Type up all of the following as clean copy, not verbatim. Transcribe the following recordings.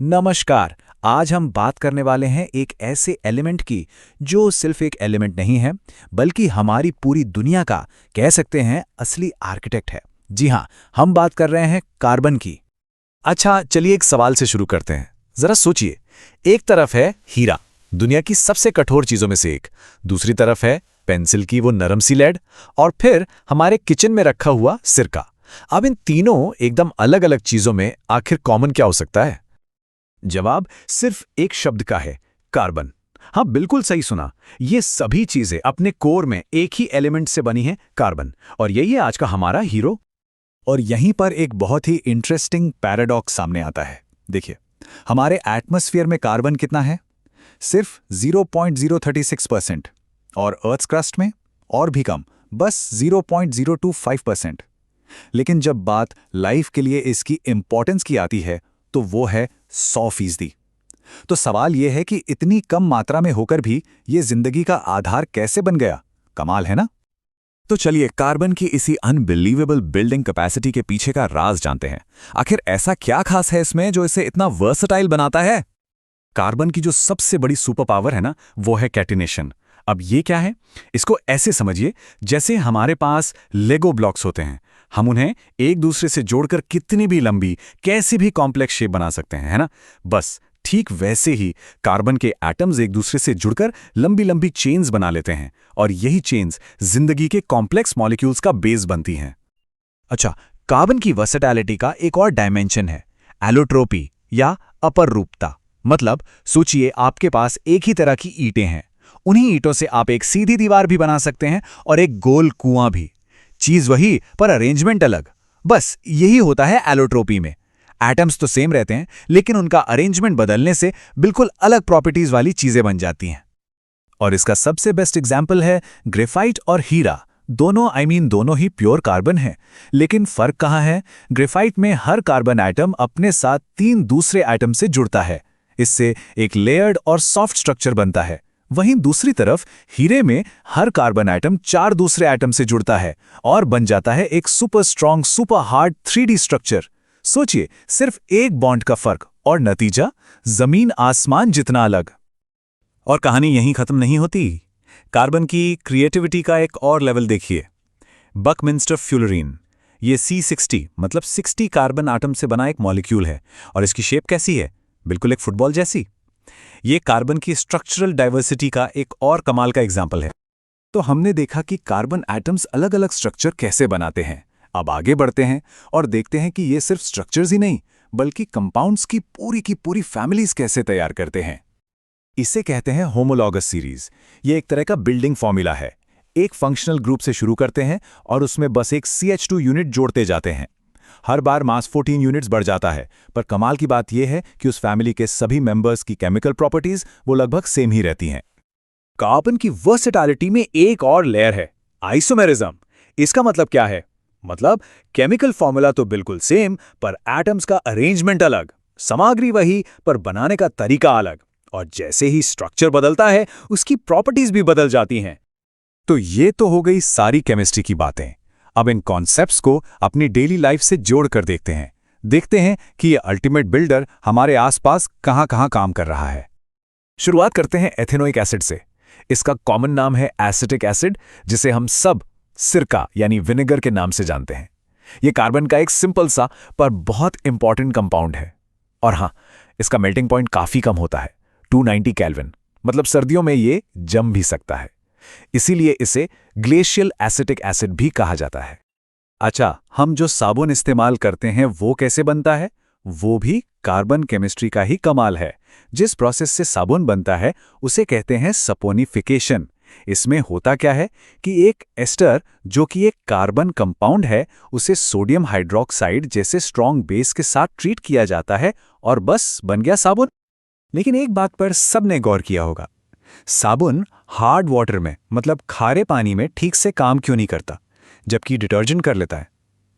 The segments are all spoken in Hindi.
नमस्कार। आज हम बात करने वाले हैं एक ऐसे एलिमेंट की जो सिर्फ एक एलिमेंट नहीं है, बल्कि हमारी पूरी दुनिया का कह सकते हैं असली आर्किटेक्ट है। जी हाँ, हम बात कर रहे हैं कार्बन की। अच्छा, चलिए एक सवाल से शुरू करते हैं। जरा सोचिए, एक तरफ है हीरा, दुनिया की सबसे कठोर चीजों में से एक। दूसरी तरफ है पेंसिल की वो नरम सी लेड, और फिर हमारे किचन में रखा हुआ सिरका। अब इन तीनों एकदम अलग अलग चीजों में आखिर कॉमन क्या हो सकता है? जवाब सिर्फ एक शब्द का है, कार्बन। हाँ, बिल्कुल सही सुना। ये सभी चीजें अपने कोर में एक ही एलिमेंट से बनी हैं, कार्बन। और यही है आज का हमारा हीरो। और यहीं पर एक बहुत ही इंटरेस्टिंग पैराडॉक्स सामने आता है। देखिए, हमारे एटमॉस्फेयर में कार्बन कितना है? सिर्फ 0.036%। और अर्थ क्रस्ट में और भी कम, बस 0.025%। लेकिन जब बात लाइफ के लिए इसकी इंपॉर्टेंस की आती है, तो वो है 100%। तो सवाल यह है कि इतनी कम मात्रा में होकर भी ये जिंदगी का आधार कैसे बन गया? कमाल है ना? तो चलिए कार्बन की इसी अनबिलीवेबल बिल्डिंग कैपेसिटी के पीछे का राज जानते हैं। आखिर ऐसा क्या खास है इसमें जो इसे इतना वर्सटाइल बनाता है? कार्बन की जो सबसे बड़ी सुपर पावर है ना, वो है कैटिनेशन। अब ये क्या है? इसको ऐसे समझिए जैसे हमारे पास लेगो ब्लॉक्स होते हैं। हम उन्हें एक दूसरे से जोड़कर कितनी भी लंबी, कैसी भी कॉम्प्लेक्स शेप बना सकते हैं, है ना? बस ठीक वैसे ही कार्बन के एटम्स एक दूसरे से जुड़कर लंबी लंबी चेन्स बना लेते हैं, और यही चेन्स जिंदगी के कॉम्प्लेक्स मॉलिक्यूल्स का बेस बनती हैं। अच्छा, कार्बन की वर्सेटैलिटी का एक और डायमेंशन है, एलोट्रोपी या अपररूपता। मतलब सोचिए, आपके पास एक ही तरह की ईंटें हैं। उन्हीं ईंटों से आप एक सीधी दीवार भी बना सकते हैं और एक गोल कुआं भी। चीज वही, पर अरेंजमेंट अलग। बस यही होता है एलोट्रोपी में। एटम्स तो सेम रहते हैं, लेकिन उनका अरेंजमेंट बदलने से बिल्कुल अलग प्रॉपर्टीज वाली चीजें बन जाती हैं। और इसका सबसे बेस्ट एग्जाम्पल है ग्रेफाइट और हीरा। दोनों ही प्योर कार्बन हैं। लेकिन फर्क कहाँ है? ग्रेफाइट में हर कार्बन एटम अपने साथ 3 दूसरे एटम से जुड़ता है। इससे एक लेयर्ड और सॉफ्ट स्ट्रक्चर बनता है। वहीं दूसरी तरफ हीरे में हर कार्बन एटम 4 दूसरे एटम से जुड़ता है और बन जाता है एक super strong, super hard 3D structure. सोचिए, सिर्फ एक बॉन्ड का फर्क और नतीजा जमीन आसमान जितना अलग। और कहानी यहीं खत्म नहीं होती। कार्बन की क्रिएटिविटी का एक और लेवल देखिए। बकमिंस्टर फ्यूलरीन, ये C60 मतलब 60 कार्बन एटम से बना एक मॉलिक्यूल है। और इसकी शेप कैसी है? बिल्कुल एक फुटबॉल जैसी। ये कार्बन की स्ट्रक्चरल डाइवर्सिटी का एक और कमाल का एग्जाम्पल है। तो हमने देखा कि कार्बन एटम्स अलग अलग स्ट्रक्चर कैसे बनाते हैं। अब आगे बढ़ते हैं और देखते हैं कि ये सिर्फ स्ट्रक्चर्स ही नहीं, बल्कि कंपाउंड्स की पूरी फैमिलीज कैसे तैयार करते हैं। इसे कहते हैं होमोलॉगस सीरीज। ये एक तरह का बिल्डिंग फॉर्मूला है। एक फंक्शनल ग्रुप से शुरू करते हैं और उसमें बस एक CH2 यूनिट जोड़ते जाते हैं। हर बार मास 14 यूनिट्स बढ़ जाता है, पर कमाल की बात यह है कि उस फैमिली के सभी मेंबर्स की केमिकल प्रॉपर्टीज वो लगभग सेम ही रहती हैं। कार्बन की वर्सेटैलिटी में एक और लेयर है, आइसोमेरिज्म। इसका मतलब क्या है? मतलब केमिकल फॉर्मूला तो बिल्कुल सेम, पर एटम्स का अरेंजमेंट अलग। सामग्री वही, पर बनाने का तरीका अलग। और जैसे ही स्ट्रक्चर बदलता है, उसकी प्रॉपर्टीज भी बदल जाती हैं। तो ये तो हो गई सारी केमिस्ट्री की बातें। अब इन कॉन्सेप्ट्स को अपनी डेली लाइफ से जोड़कर देखते हैं कि ये अल्टीमेट बिल्डर हमारे आसपास कहां-कहां काम कर रहा है। शुरुआत करते हैं एथेनोइक एसिड से। इसका कॉमन नाम है एसिटिक एसिड, जिसे हम सब सिरका यानी विनेगर के नाम से जानते हैं। ये कार्बन का एक सिंपल सा पर बहुत इंपॉर्टेंट कंपाउंड है। और हाँ, इसका मेल्टिंग पॉइंट काफी कम होता है, 290 केल्विन। मतलब सर्दियों में ये जम भी सकता है। इसीलिए इसे ग्लेशियल एसिटिक एसिड भी कहा जाता है। अच्छा, हम जो साबुन इस्तेमाल करते हैं वो कैसे बनता है? वो भी कार्बन केमिस्ट्री का ही कमाल है। जिस प्रोसेस से साबुन बनता है उसे कहते हैं सपोनिफिकेशन। इसमें होता क्या है कि एक एस्टर, जो कि एक कार्बन कंपाउंड है, उसे सोडियम हाइड्रोक्साइड जैसे स्ट्रॉन्ग बेस के साथ ट्रीट किया जाता है और बस बन गया साबुन। लेकिन एक बात पर सबने गौर किया होगा, साबुन हार्ड वाटर में मतलब खारे पानी में ठीक से काम क्यों नहीं करता, जबकि डिटर्जेंट कर लेता है?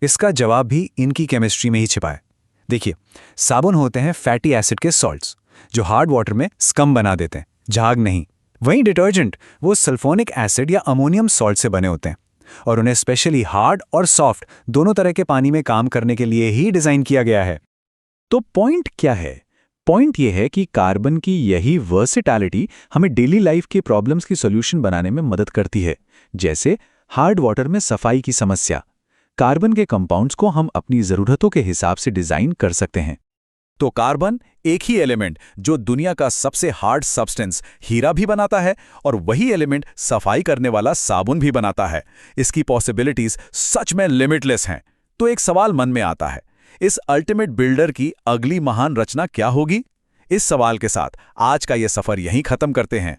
इसका जवाब भी इनकी केमिस्ट्री में ही छिपा है। देखिए, साबुन होते हैं फैटी एसिड के सॉल्ट्स, जो हार्ड वाटर में स्कम बना देते हैं, झाग नहीं। वहीं डिटर्जेंट वो सल्फोनिक एसिड या अमोनियम सॉल्ट से बने होते हैं, और उन्हें स्पेशली हार्ड और सॉफ्ट दोनों तरह के पानी में काम करने के लिए ही डिजाइन किया गया है। तो पॉइंट क्या है? पॉइंट ये है कि कार्बन की यही वर्सेटैलिटी हमें डेली लाइफ के प्रॉब्लम्स की सॉल्यूशन बनाने में मदद करती है, जैसे हार्ड वाटर में सफाई की समस्या। कार्बन के कंपाउंड्स को हम अपनी ज़रूरतों के हिसाब से डिज़ाइन कर सकते हैं। तो कार्बन एक ही एलिमेंट जो दुनिया का सबसे हार्ड सब्सटेंस हीरा भी बनाता है और वही एलिमेंट सफाई करने वाला साबुन भी बनाता है। इसकी पॉसिबिलिटीज सच में लिमिटलेस हैं। तो एक सवाल मन में आता है, इस अल्टीमेट बिल्डर की अगली महान रचना क्या होगी? इस सवाल के साथ आज का ये सफर यहीं खत्म करते हैं।